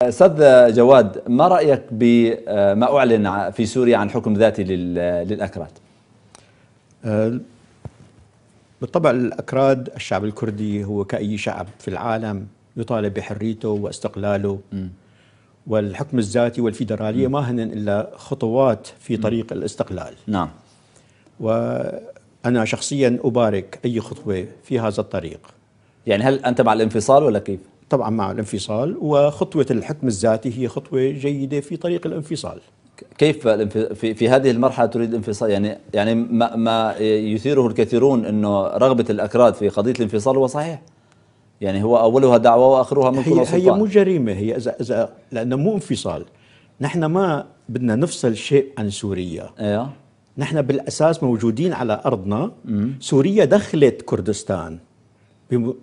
أستاذ جواد، ما رأيك بما أعلن في سوريا عن حكم ذاتي للأكراد؟ بالطبع الأكراد الشعب الكردي هو كأي شعب في العالم يطالب بحريته واستقلاله. والحكم الذاتي والفيدرالية ما هن إلا خطوات في طريق الاستقلال. نعم. وأنا شخصيا أبارك أي خطوة في هذا الطريق. يعني هل أنت مع الانفصال ولا كيف؟ طبعا مع الانفصال، وخطوة الحكم الذاتي هي خطوة جيدة في طريق الانفصال. كيف في هذه المرحلة تريد الانفصال؟ يعني ما يثيره الكثيرون أنه رغبة الأكراد في قضية الانفصال هو صحيح. يعني هو أولها دعوة وآخرها ملك وسلطان. هي مو جريمة، هي إذا لأنه مو انفصال. نحن ما بدنا نفصل شيء عن سوريا. ايوه. نحن بالأساس موجودين على أرضنا. سوريا دخلت كردستان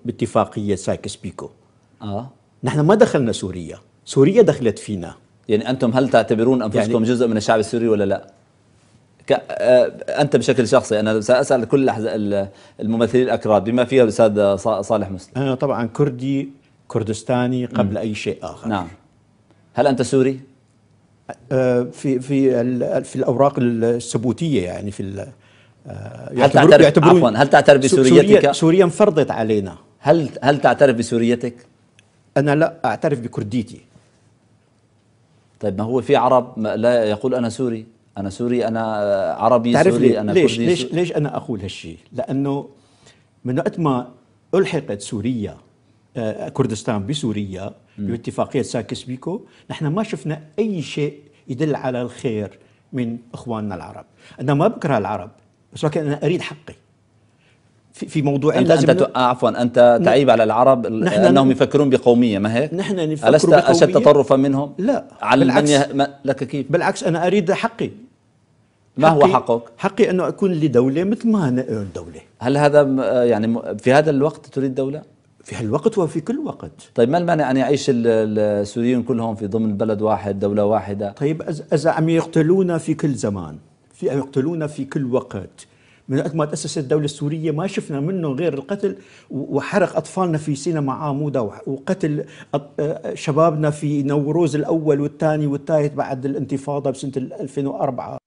باتفاقية سايكس بيكو. نحن ما دخلنا سوريا، سوريا دخلت فينا. يعني أنتم هل تعتبرون أنفسكم يعني جزء من الشعب السوري ولا لا؟ أنت بشكل شخصي، أنا سأسأل كل الممثلين الأكراد بما فيها الأستاذ صالح مسلم. أنا طبعا كردي كردستاني قبل أي شيء آخر. نعم. هل أنت سوري؟ في الأوراق الثبوتية، يعني في هل تعترف بسوريتك؟ سوريا انفرضت علينا. هل تعترف بسوريتك؟ أنا لا أعترف بكرديتي. طيب ما هو في عرب لا يقول أنا سوري، أنا سوري، أنا عربي سوري، أنا ليش كردي سوري. ليش أنا أقول هالشيء؟ لأنه من وقت ما ألحقت سوريا كردستان بسوريا باتفاقية سايكس بيكو، نحن ما شفنا أي شيء يدل على الخير من إخواننا العرب. أنا ما بكره العرب، بس ولكن أنا أريد حقي في موضوعين. أنت عفوا أنت تعيب على العرب أنهم يفكرون بقومية، ما هيك؟ نحن نفكر ألست أشد تطرفا منهم؟ لا بالعكس. لك كيف؟ بالعكس، أنا أريد حقي. ما هو حقك؟ حقي أنه أكون لي دولة مثل ما أنا دولة. هل هذا يعني في هذا الوقت تريد دولة؟ في هالوقت وفي كل وقت. طيب ما المانع أن يعيش السوريين كلهم في ضمن بلد واحد، دولة واحدة؟ طيب إذا عم يقتلونا في كل زمان، يقتلونا في كل وقت، من وقت ما تأسست الدولة السورية ما شفنا منه غير القتل وحرق أطفالنا في سينا مع عمودة، وقتل شبابنا في نوروز الأول والثاني والثالث بعد الانتفاضة بسنة 2004.